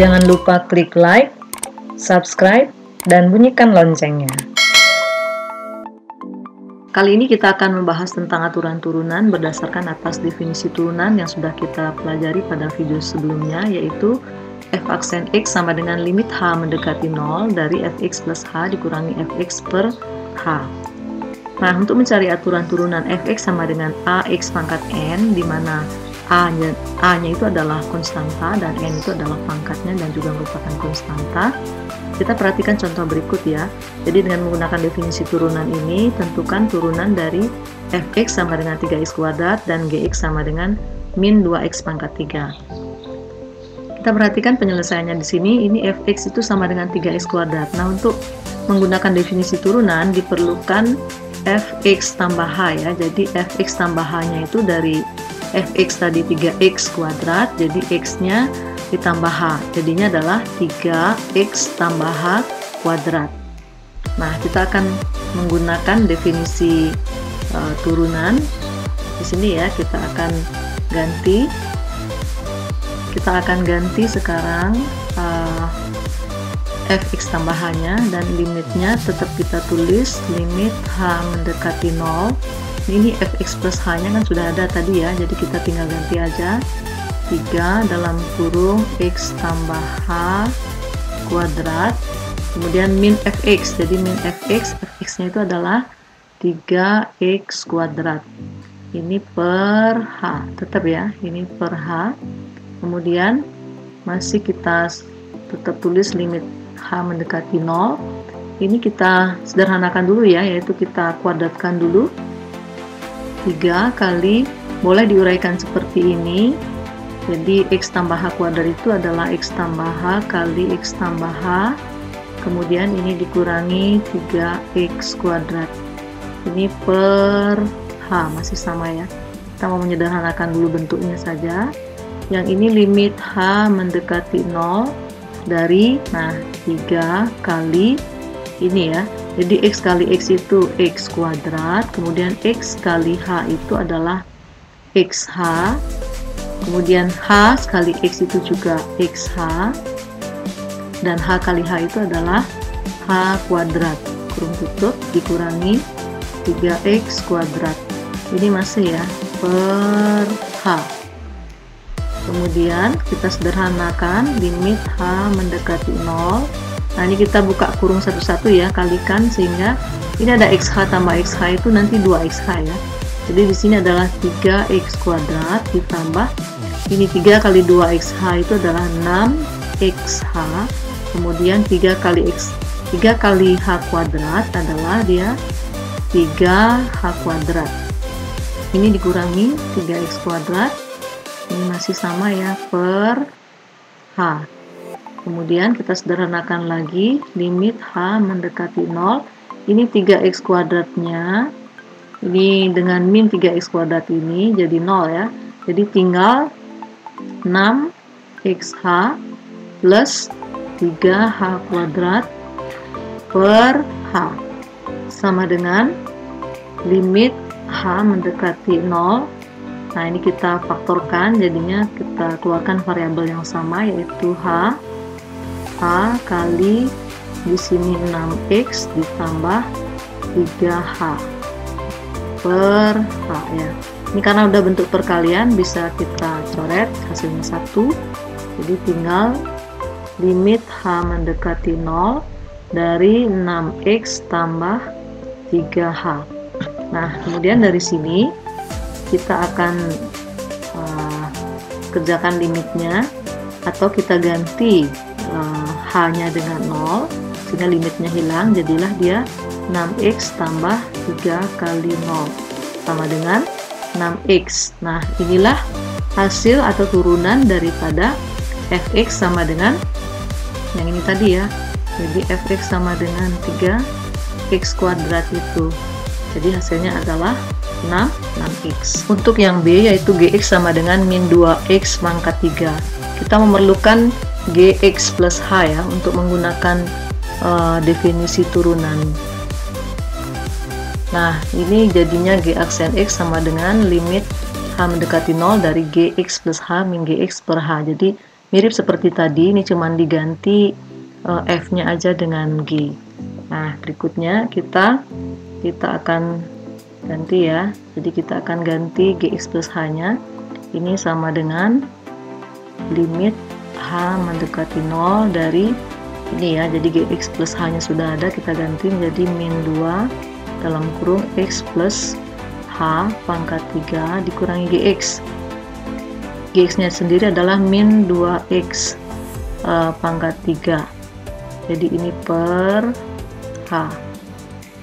Jangan lupa klik like, subscribe, dan bunyikan loncengnya. Kali ini kita akan membahas tentang aturan turunan berdasarkan atas definisi turunan yang sudah kita pelajari pada video sebelumnya, yaitu f aksen x sama dengan limit h mendekati 0 dari fx plus h dikurangi fx per h. Nah, untuk mencari aturan turunan fx sama dengan ax pangkat n, di mana a-nya itu adalah konstanta dan n itu adalah pangkatnya dan juga merupakan konstanta, kita perhatikan contoh berikut ya. Jadi dengan menggunakan definisi turunan ini, tentukan turunan dari fx sama dengan 3x kuadrat dan gx sama dengan min 2x pangkat 3. Kita perhatikan penyelesaiannya di sini, ini fx itu sama dengan 3x kuadrat. Nah, untuk menggunakan definisi turunan diperlukan fx tambah h ya. Jadi fx tambah h-nya itu dari fx tadi 3x kuadrat, jadi x-nya ditambah h, jadinya adalah 3x tambah h kuadrat. Nah, kita akan menggunakan definisi turunan di sini ya. Kita akan ganti sekarang fx tambah h-nya, dan limitnya tetap kita tulis limit h mendekati 0. Ini fx plus h-nya kan sudah ada tadi ya, jadi kita tinggal ganti aja 3 dalam kurung x tambah h kuadrat, kemudian min fx, jadi min fx-nya itu adalah 3x kuadrat, ini per h, tetap ya, ini per h. Kemudian masih kita tetap tulis limit h mendekati 0. Ini kita sederhanakan dulu ya, yaitu kita kuadratkan dulu. 3 kali, boleh diuraikan seperti ini, jadi x tambah h kuadrat itu adalah x tambah h kali x tambah h, kemudian ini dikurangi 3x kuadrat, ini per h, masih sama ya. Kita mau menyederhanakan dulu bentuknya saja. Yang ini limit h mendekati 0 dari 3 kali ini ya, jadi x kali x itu x kuadrat, kemudian x kali h itu adalah xh, kemudian h kali x itu juga xh, dan h kali h itu adalah h kuadrat, kurung tutup, dikurangi 3x kuadrat, ini masih ya, per h. Kemudian kita sederhanakan limit h mendekati 0. Nah, ini kita buka kurung satu-satu ya, kalikan, sehingga ini ada xh tambah xh itu nanti 2xh ya. Jadi di sini adalah 3x kuadrat ditambah ini 3 kali 2xh itu adalah 6xh. Kemudian 3 kali h kuadrat adalah dia 3h kuadrat. Ini dikurangi 3x kuadrat. Ini masih sama ya, per h. Kemudian kita sederhanakan lagi, limit h mendekati 0. Ini 3x kuadratnya, ini dengan min 3x kuadrat ini jadi 0 ya. Jadi tinggal 6xh plus 3h kuadrat per h sama dengan limit h mendekati 0. Nah, ini kita faktorkan, jadinya kita keluarkan variabel yang sama, yaitu h kali di sini 6x ditambah 3h per h ya. Ini karena udah bentuk perkalian bisa kita coret hasilnya 1. Jadi tinggal limit h mendekati 0 dari 6x tambah 3h. Nah, kemudian dari sini kita akan kerjakan limitnya, atau kita ganti h-nya dengan 0 sehingga limitnya hilang, jadilah dia 6x tambah 3 kali 0 sama dengan 6x. Nah, inilah hasil atau turunan daripada fx sama dengan yang ini tadi ya. Jadi fx sama dengan 3x kuadrat itu. Jadi hasilnya adalah 6x. Untuk yang B yaitu gx sama dengan min 2x pangkat 3. Kita memerlukan gx plus h ya untuk menggunakan definisi turunan. Nah, ini jadinya g aksen x sama dengan limit h mendekati 0 dari gx plus h min gx per h. Jadi mirip seperti tadi, ini cuman diganti F-nya aja dengan G. Nah, berikutnya kita akan ganti ya. Jadi kita akan ganti Gx plus H-nya. Ini sama dengan limit H mendekati 0 dari ini ya. Jadi Gx plus H-nya sudah ada, kita ganti menjadi min 2 dalam kurung X plus H pangkat 3 dikurangi Gx. Gx-nya sendiri adalah min 2X pangkat 3. Jadi ini per H.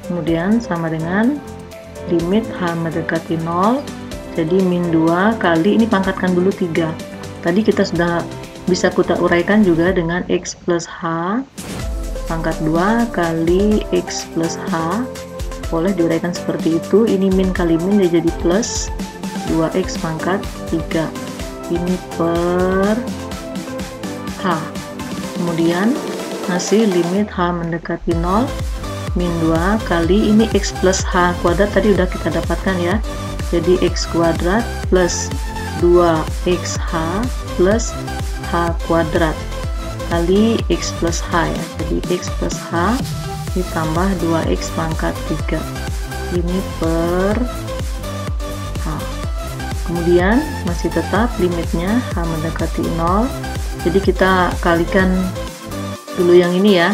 Kemudian sama dengan limit H mendekati 0. Jadi min 2 kali, ini pangkatkan dulu 3. Tadi kita sudah bisa kita uraikan juga dengan X plus H pangkat 2 kali X plus H. Boleh diuraikan seperti itu. Ini min kali min jadi plus 2X pangkat 3. Ini per H. Kemudian hasil limit H mendekati 0 min 2 kali ini X plus H kuadrat tadi udah kita dapatkan ya. Jadi X kuadrat plus 2XH plus H kuadrat kali X plus H ya. Jadi X plus H ditambah 2X pangkat 3. Ini per H. Kemudian masih tetap limitnya H mendekati 0. Jadi kita kalikan dulu yang ini ya,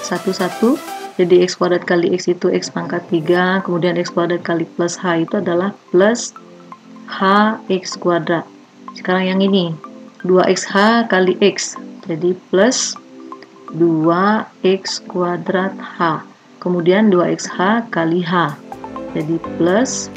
satu-satu. Jadi X kuadrat kali X itu X pangkat 3, kemudian X kuadrat kali plus H itu adalah plus HX kuadrat. Sekarang yang ini 2XH kali X, jadi plus 2X kuadrat H, kemudian 2XH kali H, jadi plus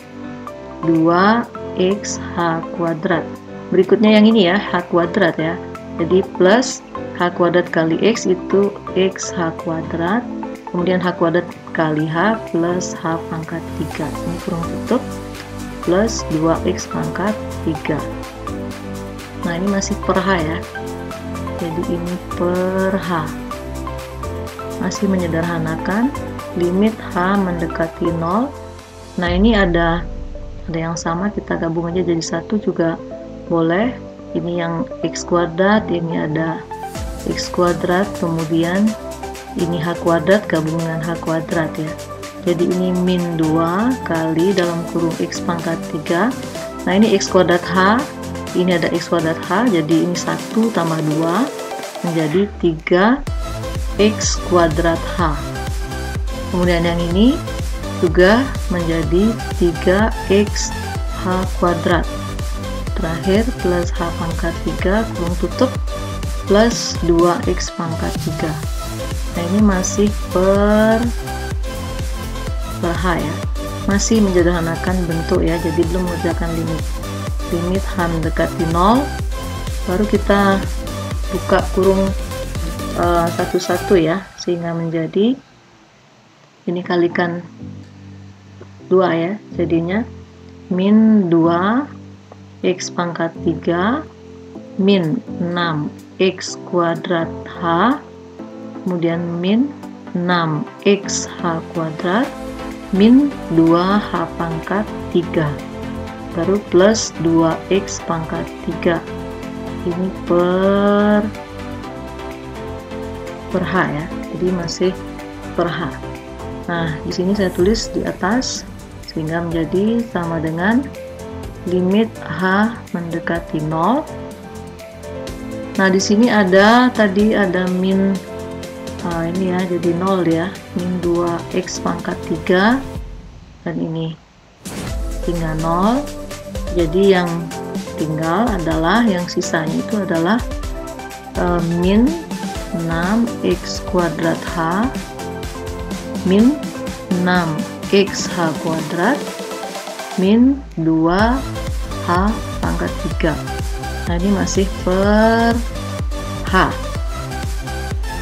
2XH kuadrat. Berikutnya yang ini ya, H kuadrat ya, jadi plus H kuadrat kali X itu XH kuadrat, kemudian H kuadrat kali H plus H pangkat 3. Ini kurung tutup plus 2X pangkat 3. Nah, ini masih per H ya. Jadi ini per H. Masih menyederhanakan, limit H mendekati 0. Nah, ini ada yang sama, kita gabung aja jadi satu juga boleh. Ini yang X kuadrat, ini ada X kuadrat, kemudian ini H kuadrat gabung dengan H kuadrat ya. Jadi ini min 2 kali dalam kurung X pangkat 3. Nah, ini X kuadrat H, ini ada X kuadrat H, jadi ini 1 tambah 2 menjadi 3X kuadrat H. Kemudian yang ini juga menjadi 3X H kuadrat. Terakhir plus H pangkat 3 kurung tutup plus 2X pangkat 3. Nah, ini masih per H ya, masih menyederhanakan bentuk ya, jadi belum mengerjakan limit H mendekati 0. Baru kita buka kurung satu-satu ya, sehingga menjadi ini kalikan 2 ya, jadinya min 2X pangkat 3 min 6X kuadrat H, kemudian min 6XH kuadrat min 2H pangkat 3, baru plus 2X pangkat 3. Ini per H ya, jadi masih per H. Nah, di sini saya tulis di atas sehingga menjadi sama dengan limit H mendekati 0. Nah, di sini tadi ada min ini ya, jadi 0 ya, min 2X pangkat 3, dan ini tinggal 0. Jadi yang tinggal adalah, yang sisanya itu adalah min 6X kuadrat H min 6XH kuadrat min 2H pangkat 3. Nah, ini masih per H.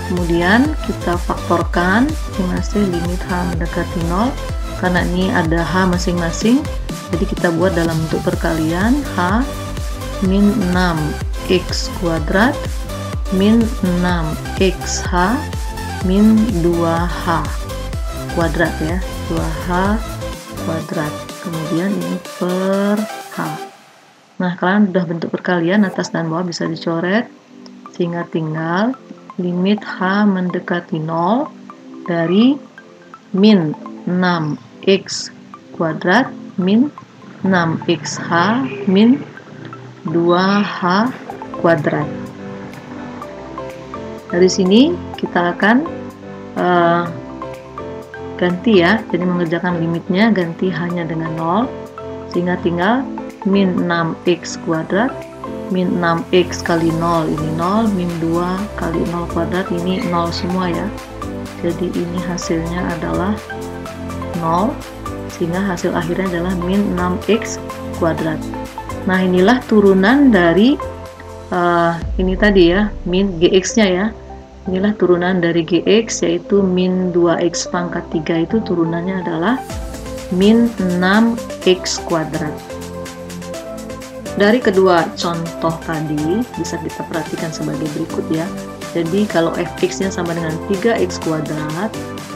Kemudian kita faktorkan, ini masih limit H mendekati 0, karena ini ada H masing-masing, jadi kita buat dalam bentuk perkalian. H min 6X kuadrat min 6XH min 2H kuadrat ya, 2H kuadrat. Kemudian ini per H. Nah, kalian udah bentuk perkalian, atas dan bawah bisa dicoret. sehingga tinggal limit H mendekati 0 dari min 6x kuadrat min 6xh min 2h kuadrat. Dari sini kita akan ganti ya, jadi mengerjakan limitnya ganti hanya dengan 0, sehingga tinggal min 6x kuadrat min 6x kali 0 ini 0, min 2 kali 0 kuadrat ini 0 semua ya, jadi ini hasilnya adalah 0, sehingga hasil akhirnya adalah min 6x kuadrat. Nah, inilah turunan dari ini tadi ya, min gx nya ya. Inilah turunan dari gx, yaitu min 2x pangkat 3 itu turunannya adalah min 6x kuadrat. Dari kedua contoh tadi bisa kita perhatikan sebagai berikut ya. Jadi kalau fx nya sama dengan 3x kuadrat,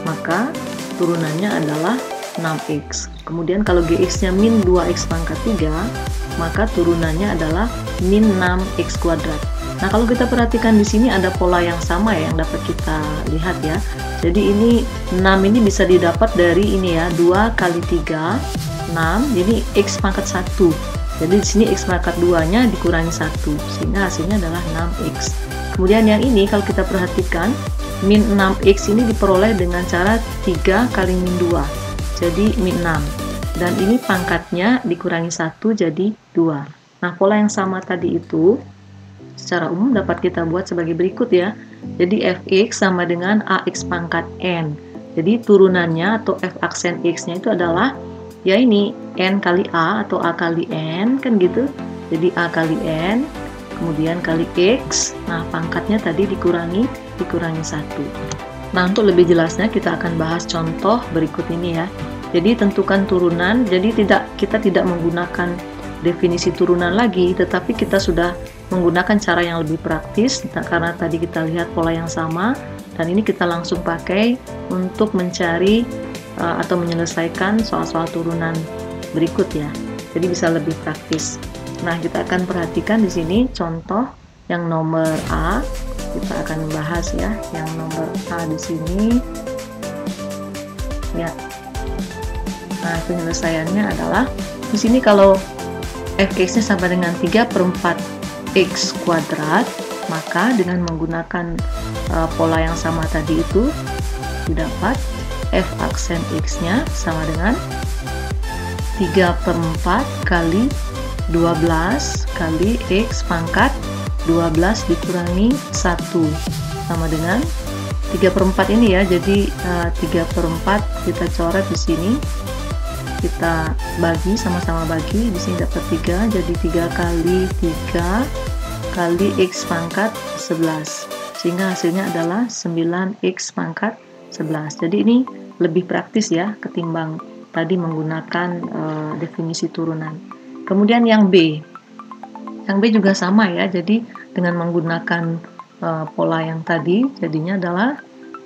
maka turunannya adalah 6x. Kemudian kalau gx nya min 2x pangkat 3, maka turunannya adalah min 6x kuadrat. Nah, kalau kita perhatikan di sini ada pola yang sama ya yang dapat kita lihat ya. Jadi ini 6 ini bisa didapat dari ini ya, 2 kali 3 6, jadi x pangkat 1. Jadi di sini x pangkat 2-nya dikurangi 1, sehingga hasilnya adalah 6x. Kemudian yang ini kalau kita perhatikan, min 6x ini diperoleh dengan cara 3 kali min 2, jadi min 6. Dan ini pangkatnya dikurangi 1 jadi 2. Nah, pola yang sama tadi itu secara umum dapat kita buat sebagai berikut ya. Jadi fx sama dengan ax pangkat n. Jadi turunannya atau f aksen x-nya itu adalah ya ini n kali a atau a kali n kan gitu. Jadi a kali n kemudian kali x. Nah, pangkatnya tadi dikurangi 1. Nah, untuk lebih jelasnya kita akan bahas contoh berikut ini ya. Jadi tentukan turunan. Jadi kita tidak menggunakan definisi turunan lagi, tetapi kita sudah menggunakan cara yang lebih praktis karena tadi kita lihat pola yang sama, dan ini kita langsung pakai untuk mencari atau menyelesaikan soal-soal turunan berikut ya. Jadi bisa lebih praktis. Nah, kita akan perhatikan di sini contoh yang nomor A. Kita akan membahas ya yang nomor A di sini. Ya. Nah, penyelesaiannya adalah di sini kalau fx-nya sama dengan 3/4x kuadrat, maka dengan menggunakan pola yang sama tadi itu didapat f aksen x-nya sama dengan 3/4 kali 12 kali x pangkat 12 dikurangi 1 sama dengan 3/4 ini ya. Jadi 3/4 kita coret di sini. Kita bagi, sama-sama bagi, di sini dapat 3, jadi 3 kali 3 kali x pangkat 11, sehingga hasilnya adalah 9x pangkat 11. Jadi ini lebih praktis ya ketimbang tadi menggunakan definisi turunan. Kemudian yang B juga sama ya, jadi dengan menggunakan pola yang tadi, jadinya adalah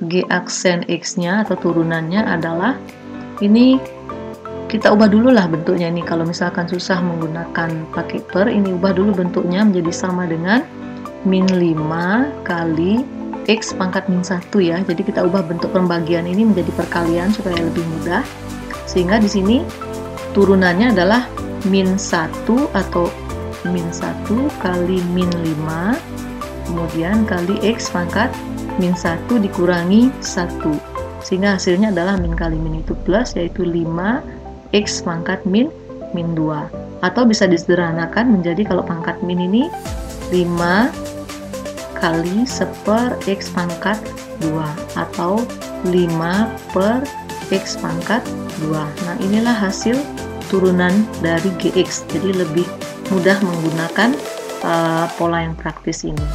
g aksen x-nya atau turunannya adalah ini. Kita ubah dulu lah bentuknya ini. Kalau misalkan susah menggunakan pakai per, ini ubah dulu bentuknya menjadi sama dengan min 5 kali x pangkat min 1 ya. Jadi kita ubah bentuk pembagian ini menjadi perkalian supaya lebih mudah. Sehingga di sini turunannya adalah min 1 atau min 1 kali min 5 kemudian kali x pangkat min 1 dikurangi 1. Sehingga hasilnya adalah min kali min itu plus, yaitu 5 x pangkat min 2, atau bisa disederhanakan menjadi kalau pangkat min ini 5 kali 1/x pangkat 2 atau 5/x pangkat 2. Nah, inilah hasil turunan dari gx, jadi lebih mudah menggunakan pola yang praktis ini.